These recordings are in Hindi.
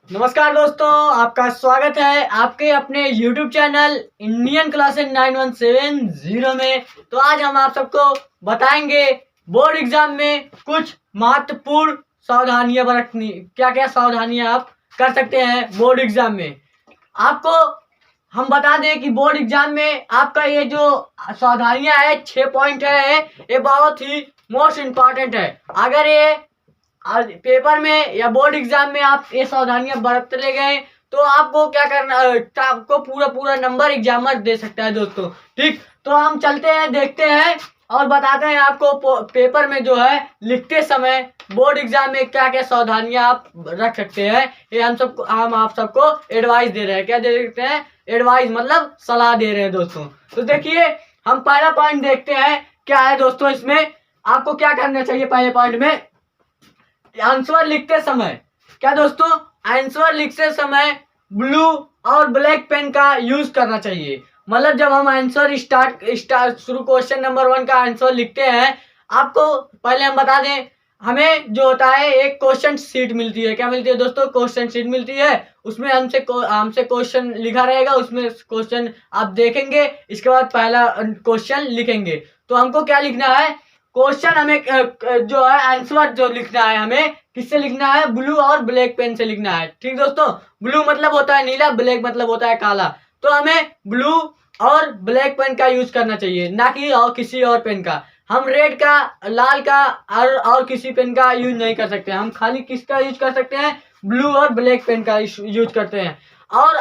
नमस्कार दोस्तों, आपका स्वागत है आपके अपने YouTube चैनल इंडियन क्लासेस 9170 में। तो आज हम आप सबको बताएंगे बोर्ड एग्जाम में कुछ महत्वपूर्ण सावधानियां बरतनी, क्या क्या सावधानियां आप कर सकते हैं बोर्ड एग्जाम में। आपको हम बता दें कि बोर्ड एग्जाम में आपका ये जो सावधानियां है 6 पॉइंट है, ये बहुत ही मोस्ट इम्पॉर्टेंट है। अगर ये आज पेपर में या बोर्ड एग्जाम में आप ये सावधानियां बरत ले गए तो आपको क्या करना, आपको पूरा पूरा नंबर एग्जामर दे सकता है दोस्तों। ठीक, तो हम चलते हैं, देखते हैं और बताते हैं आपको पेपर में जो है लिखते समय बोर्ड एग्जाम में क्या क्या सावधानियां आप रख सकते हैं। ये हम आप सबको एडवाइस दे रहे हैं। क्या दे सकते हैं? एडवाइस मतलब सलाह दे रहे हैं दोस्तों। तो देखिए, हम पहला पॉइंट देखते हैं क्या है दोस्तों। इसमें आपको क्या करना चाहिए पहले पॉइंट में, आंसर लिखते समय। क्या दोस्तों? आंसर लिखते समय ब्लू और ब्लैक पेन का यूज करना चाहिए। मतलब जब हम आंसर स्टार्ट शुरू क्वेश्चन नंबर 1 का आंसर लिखते हैं, आपको पहले हम बता दें, हमें जो होता है एक क्वेश्चन शीट मिलती है। क्या मिलती है दोस्तों? क्वेश्चन शीट मिलती है। उसमें हमसे क्वेश्चन लिखा रहेगा, उसमें क्वेश्चन आप देखेंगे, इसके बाद पहला क्वेश्चन लिखेंगे। तो हमको क्या लिखना है, क्वेश्चन हमें जो है आंसर जो लिखना है, हमें किससे लिखना है? ब्लू और ब्लैक पेन से लिखना है। ठीक दोस्तों, ब्लू मतलब होता है नीला, ब्लैक मतलब होता है काला। तो हमें ब्लू और ब्लैक पेन का यूज करना चाहिए, ना कि और किसी और पेन का। हम रेड का, लाल का और किसी पेन का यूज नहीं कर सकते। हम खाली किसका यूज कर सकते हैं? ब्लू और ब्लैक पेन का यूज करते हैं। और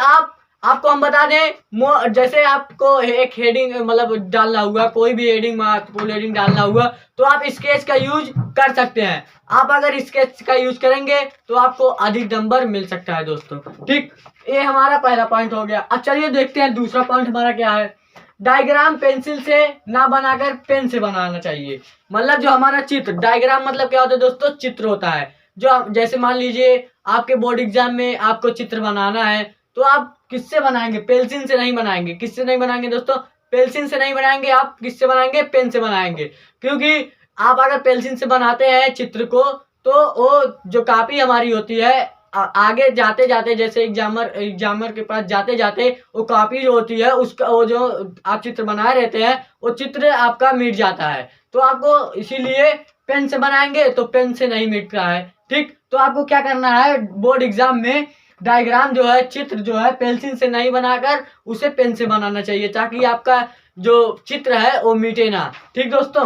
आपको हम बता दें, जैसे आपको एक हेडिंग मतलब डालना हुआ, कोई भी हेडिंग महत्वपूर्ण हेडिंग डालना हुआ, तो आप स्केच का यूज कर सकते हैं। आप अगर स्केच का यूज करेंगे तो आपको अधिक नंबर मिल सकता है दोस्तों। ठीक, ये हमारा पहला पॉइंट हो गया। अब चलिए देखते हैं दूसरा पॉइंट हमारा क्या है। डायग्राम पेंसिल से ना बनाकर पेन से बनाना चाहिए। मतलब जो हमारा चित्र, डायग्राम मतलब क्या होता है दोस्तों? चित्र होता है। जो जैसे मान लीजिए आपके बोर्ड एग्जाम में आपको चित्र बनाना है, तो आप किससे बनाएंगे? पेंसिल से नहीं बनाएंगे। किससे नहीं बनाएंगे दोस्तों? पेंसिल से नहीं बनाएंगे। आप किससे बनाएंगे? पेन से बनाएंगे। क्योंकि आप अगर पेंसिल से बनाते हैं चित्र को, तो वो जो कॉपी हमारी होती है, आगे जाते जाते, जैसे एग्जामर के पास जाते जाते वो कॉपी जो होती है, उसका वो जो आप चित्र बनाए रहते हैं, वो चित्र आपका मिट जाता है। तो आपको इसीलिए पेन से बनाएंगे, तो पेन से नहीं मिटता है। ठीक, तो आपको क्या करना है, बोर्ड एग्जाम में डायग्राम जो है, चित्र जो है, पेंसिल से नहीं बनाकर उसे पेन से बनाना चाहिए, ताकि आपका जो चित्र है वो मिटे ना। ठीक दोस्तों,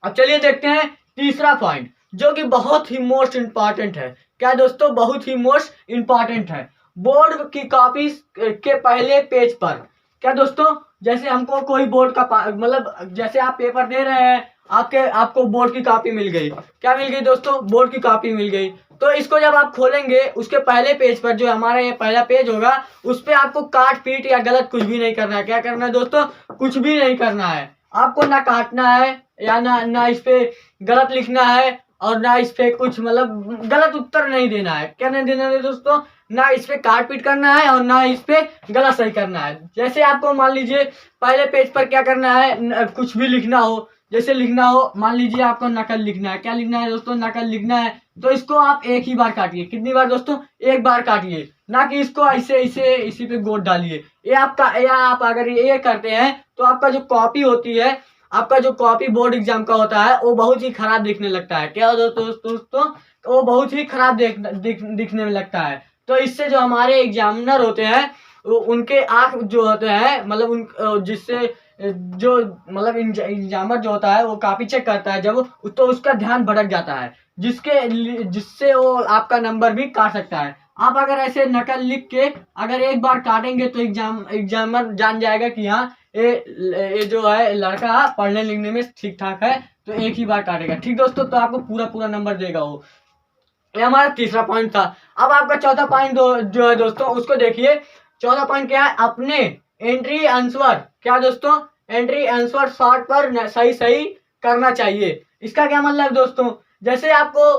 अब चलिए देखते हैं तीसरा पॉइंट, जो कि बहुत ही मोस्ट इंपॉर्टेंट है। क्या दोस्तों? बहुत ही मोस्ट इंपॉर्टेंट है। बोर्ड की कॉपी के पहले पेज पर। क्या दोस्तों? जैसे हमको कोई बोर्ड का मतलब जैसे आप पेपर दे रहे हैं, आपको बोर्ड की कॉपी मिल गई। क्या मिल गई दोस्तों? बोर्ड की कॉपी मिल गई। तो इसको जब आप खोलेंगे, उसके पहले पेज पर, जो हमारा ये पहला पेज होगा, उस पर आपको काट पीट या गलत कुछ भी नहीं करना है। क्या करना है दोस्तों? कुछ भी नहीं करना है। आपको ना काटना है, या ना इस पे गलत लिखना है, और ना इस पे कुछ मतलब गलत उत्तर नहीं देना है। क्या नहीं देना है दोस्तों? ना इस पे काट पीट करना है और ना इस पे गलत सही करना है। जैसे आपको मान लीजिए पहले पेज पर क्या करना है, कुछ भी लिखना हो, जैसे लिखना हो, मान लीजिए आपको नकल लिखना है। क्या लिखना है दोस्तों? नकल लिखना है। तो इसको आप एक ही बार काटिए। कितनी बार दोस्तों? एक बार काटिए, ना कि इसको ऐसे ऐसे इसी पे गोद डालिए। ये आपका, या आप अगर ये करते हैं तो आपका जो कॉपी होती है, आपका जो कॉपी बोर्ड एग्जाम का होता है, वो बहुत ही खराब दिखने लगता है। क्या दोस्तों? वो बहुत ही खराब दिखने में लगता है। तो इससे जो हमारे एग्जामिनर होते हैं, उनके आंख जो होते हैं, मतलब उन जिससे जो मतलब एग्जामर जो होता है, वो कॉपी चेक करता है जब, तो उसका ध्यान भटक जाता है, जिससे वो आपका नंबर भी काट सकता है। आप अगर ऐसे नकल लिख के अगर एक बार काटेंगे, तो एग्जामर जान जाएगा कि हाँ, ये जो है लड़का पढ़ने लिखने में ठीक ठाक है, तो एक ही बार काटेगा। ठीक दोस्तों, तो आपको पूरा पूरा नंबर देगा वो। ये हमारा तीसरा पॉइंट था। अब आपका चौथा पॉइंट जो है दोस्तों, उसको देखिए। चौथा पॉइंट क्या है? अपने एंट्री आंसर। क्या दोस्तों? एंट्री आंसर शॉर्ट पर सही सही करना चाहिए। इसका क्या मतलब है दोस्तों? जैसे आपको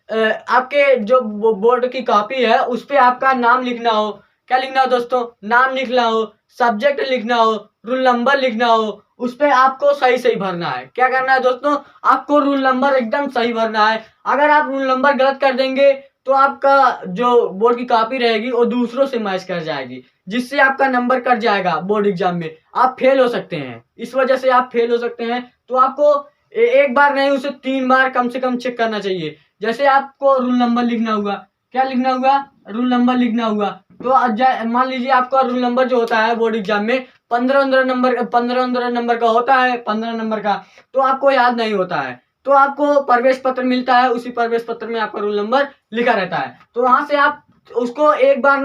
आपके जो बोर्ड की कॉपी है, उस पर आपका नाम लिखना हो। क्या लिखना हो दोस्तों? नाम लिखना हो, सब्जेक्ट लिखना हो, रूल नंबर लिखना हो, उस पर आपको सही सही भरना है। क्या करना है दोस्तों? आपको रूल नंबर एकदम सही भरना है। अगर आप रूल नंबर गलत कर देंगे, तो आपका जो बोर्ड की कॉपी रहेगी वो दूसरों से मैच कर जाएगी, जिससे आपका नंबर कट जाएगा बोर्ड एग्जाम में, आप फेल हो सकते हैं। इस वजह से आप फेल हो सकते हैं। तो आपको एक बार नहीं, उसे 3 बार कम से कम चेक करना चाहिए। जैसे आपको रूल नंबर लिखना होगा, क्या लिखना होगा, रूल नंबर लिखना होगा। तो मान लीजिए आपका रूल नंबर जो होता है बोर्ड एग्जाम में 15 नंबर का होता है, 15 नंबर का, तो आपको याद नहीं होता है। तो आपको प्रवेश पत्र मिलता है, उसी प्रवेश पत्र में आपका रूल नंबर लिखा रहता है। तो वहां से आप उसको एक बार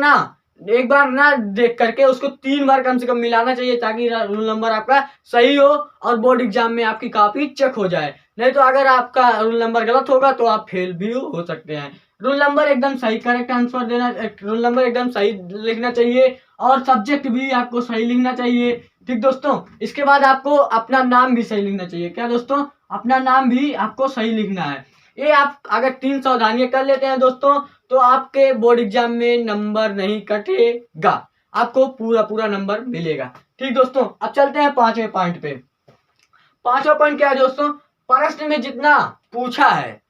ना देख करके उसको 3 बार कम से कम मिलाना चाहिए, ताकि रूल नंबर आपका सही हो और बोर्ड एग्जाम में आपकी कॉपी चेक हो जाए। नहीं तो अगर आपका रूल नंबर गलत होगा तो आप फेल भी हो सकते हैं। रूल नंबर एकदम सही करेक्ट आंसर देना, रूल नंबर एकदम सही लिखना चाहिए, और सब्जेक्ट भी आपको सही लिखना चाहिए। ठीक दोस्तों, इसके बाद आपको अपना नाम भी सही लिखना चाहिए। क्या दोस्तों, अपना नाम भी आपको सही लिखना है। ये आप अगर 3 सावधानियां कर लेते हैं दोस्तों, तो आपके बोर्ड एग्जाम में नंबर नहीं कटेगा, आपको पूरा नंबर मिलेगा। ठीक दोस्तों, अब चलते हैं 5वें पॉइंट पे। 5वां पॉइंट क्या है दोस्तों, प्रश्न में जितना पूछा है,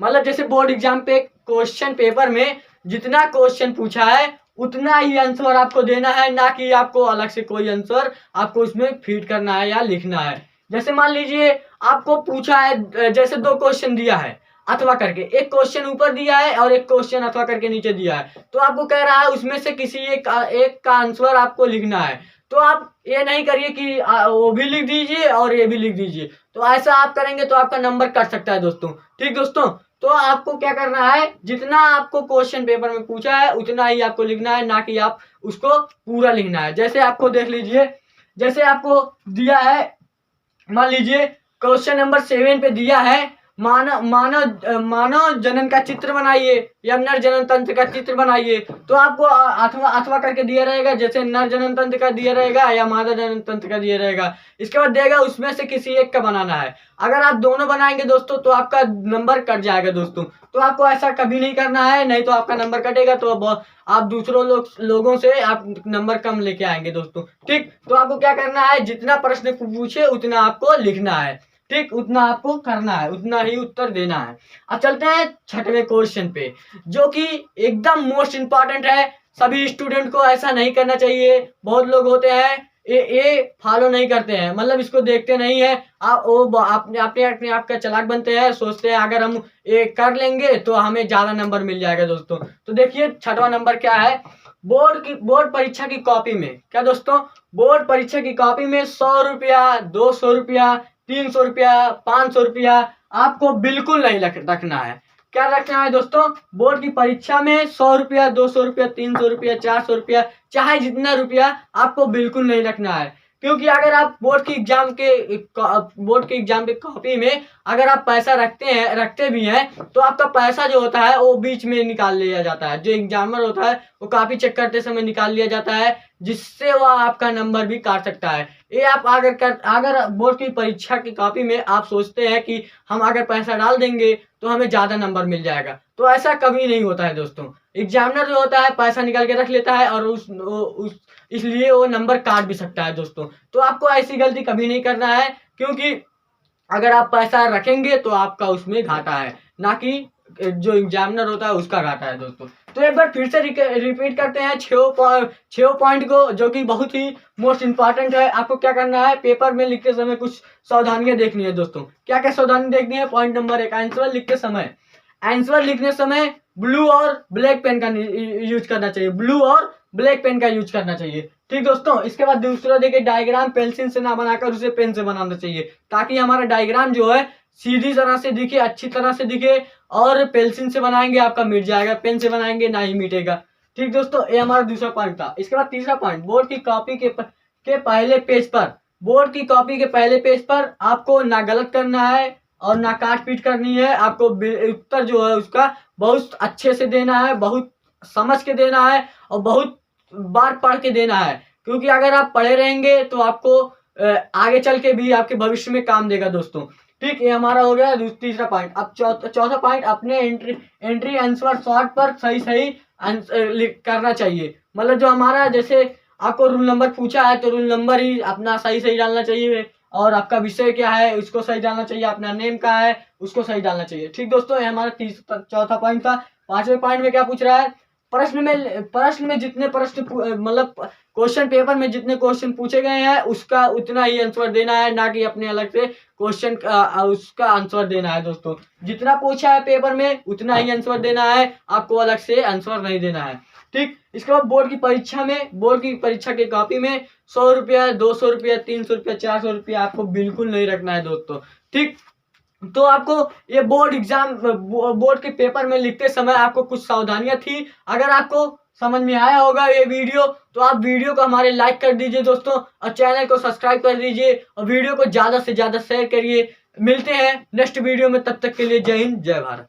मतलब जैसे बोर्ड एग्जाम पे क्वेश्चन पेपर में जितना क्वेश्चन पूछा है उतना ही आंसर आपको देना है, ना कि आपको अलग से कोई आंसर आपको उसमें फीड करना है या लिखना है। जैसे मान लीजिए आपको पूछा है, जैसे 2 क्वेश्चन दिया है अथवा करके, एक क्वेश्चन ऊपर दिया है और एक क्वेश्चन अथवा करके नीचे दिया है, तो आपको कह रहा है उसमें से किसी एक का आंसर आपको लिखना है। तो आप ये नहीं करिए कि वो भी लिख दीजिए और ये भी लिख दीजिए, तो ऐसा आप करेंगे तो आपका नंबर कट सकता है दोस्तों। ठीक दोस्तों, तो आपको क्या करना है, जितना आपको क्वेश्चन पेपर में पूछा है उतना ही आपको लिखना है, ना कि आप उसको पूरा लिखना है। जैसे आपको देख लीजिए, जैसे आपको दिया है, मान लीजिए क्वेश्चन नंबर 7 पे दिया है, मानव जनन का चित्र बनाइए या नर जनन तंत्र का चित्र बनाइए। तो आपको अथवा करके दिया रहेगा, जैसे नर जनन तंत्र का दिया रहेगा या मादा जनन तंत्र का दिया रहेगा। इसके बाद देगा उसमें से किसी एक का बनाना है। अगर आप दोनों बनाएंगे दोस्तों तो आपका नंबर कट जाएगा दोस्तों। तो आपको ऐसा कभी नहीं करना है, नहीं तो आपका नंबर कटेगा, तो आप दूसरों लोगों से आप नंबर कम लेके आएंगे दोस्तों। ठीक, तो आपको क्या करना है, जितना प्रश्न पूछे उतना आपको लिखना है। ठीक, उतना आपको करना है, उतना ही उत्तर देना है। अब चलते हैं 6वें क्वेश्चन पे, जो कि एकदम मोस्ट इंपॉर्टेंट है। सभी स्टूडेंट को ऐसा नहीं करना चाहिए। बहुत लोग होते हैं ये फॉलो नहीं करते हैं, मतलब इसको देखते नहीं है। अपने आप का चालाक बनते हैं, सोचते हैं अगर हम ये कर लेंगे तो हमें ज्यादा नंबर मिल जाएगा दोस्तों। तो देखिए 6वां नंबर क्या है, बोर्ड परीक्षा की कॉपी में, क्या दोस्तों, बोर्ड परीक्षा की कॉपी में 100 रुपया, 200 रुपया, 300 रुपया, 500 रुपया आपको बिल्कुल नहीं रखना है। क्या रखना है दोस्तों, बोर्ड की परीक्षा में 100 रुपया, 200 रुपया, 300 रुपया, 400 रुपया, चाहे जितना रुपया आपको बिल्कुल नहीं रखना है। क्योंकि अगर आप बोर्ड की एग्जाम के कॉपी में अगर आप पैसा रखते भी हैं, तो आपका पैसा जो होता है वो बीच में निकाल लिया जाता है। जो एग्जामर होता है वो कॉपी चेक करते समय निकाल लिया जाता है, जिससे वह आपका नंबर भी काट सकता है। ये आप अगर बोर्ड की परीक्षा की कॉपी में आप सोचते हैं कि हम अगर पैसा डाल देंगे तो हमें ज्यादा नंबर मिल जाएगा, तो ऐसा कभी नहीं होता है दोस्तों। एग्जामिनर जो होता है पैसा निकाल के रख लेता है और इसलिए वो नंबर काट भी सकता है दोस्तों। तो आपको ऐसी गलती कभी नहीं करना है, क्योंकि अगर आप पैसा रखेंगे तो आपका उसमें घाटा है, ना कि जो एग्जामिनर होता है उसका घाटा है दोस्तों। तो एक बार फिर से रिपीट करते हैं 6 पॉइंट को, जो कि बहुत ही मोस्ट इंपॉर्टेंट है। आपको क्या करना है, पेपर में लिखते समय कुछ सावधानियां देखनी है दोस्तों। क्या क्या सावधानी देखनी है, पॉइंट नंबर 1, आंसर लिखने समय ब्लू और ब्लैक पेन का यूज करना चाहिए, ब्लू और ब्लैक पेन का यूज करना चाहिए। ठीक दोस्तों, इसके बाद दूसरा देखिए, डायग्राम पेंसिल से ना बनाकर उसे पेन से बनाना चाहिए, ताकि हमारा डायग्राम जो है सीधी तरह से दिखे, अच्छी तरह से दिखे। और पेंसिल से बनाएंगे आपका मिट जाएगा, पेन से बनाएंगे ना ही मिटेगा। ठीक दोस्तों, ये हमारा दूसरा पॉइंट था। इसके बाद तीसरा पॉइंट, बोर्ड की कॉपी के पहले पेज पर आपको ना गलत करना है और ना काट पीट करनी है। आपको उत्तर जो है उसका बहुत अच्छे से देना है, बहुत समझ के देना है और बहुत बार पढ़ के देना है। क्योंकि अगर आप पढ़े रहेंगे तो आपको आगे चल के भी आपके भविष्य में काम देगा दोस्तों। ठीक, ये हमारा हो गया तीसरा पॉइंट। अब चौथा पॉइंट, अपने एंट्री आंसर शॉर्ट पर सही करना चाहिए। मतलब जो हमारा, जैसे आपको रूल नंबर पूछा है तो रूल नंबर ही अपना सही डालना चाहिए, और आपका विषय क्या है उसको सही डालना चाहिए, अपना नेम का है उसको सही डालना चाहिए। ठीक दोस्तों, ये हमारा चौथा पॉइंट था। 5वें पॉइंट में क्या पूछ रहा है, प्रश्न में जितने प्रश्न मतलब क्वेश्चन पेपर में जितने क्वेश्चन पूछे गए हैं उसका उतना ही आंसर देना है, ना कि अपने अलग से क्वेश्चन उसका आंसर देना है। दोस्तों जितना पूछा है पेपर में उतना ही आंसर देना है, आपको अलग से आंसर नहीं देना है। ठीक, इसके बाद बोर्ड की परीक्षा की कॉपी में 100 रुपया, 200 रुपया, 300 रुपया, 400 रुपया आपको बिल्कुल नहीं रखना है दोस्तों। ठीक, तो आपको ये बोर्ड के पेपर में लिखते समय आपको कुछ सावधानियां थी। अगर आपको समझ में आया होगा ये वीडियो, तो आप वीडियो को हमारे लाइक कर दीजिए दोस्तों, और चैनल को सब्सक्राइब कर दीजिए, और वीडियो को ज्यादा से ज्यादा शेयर करिए। मिलते हैं नेक्स्ट वीडियो में, तब तक के लिए जय हिंद, जय भारत।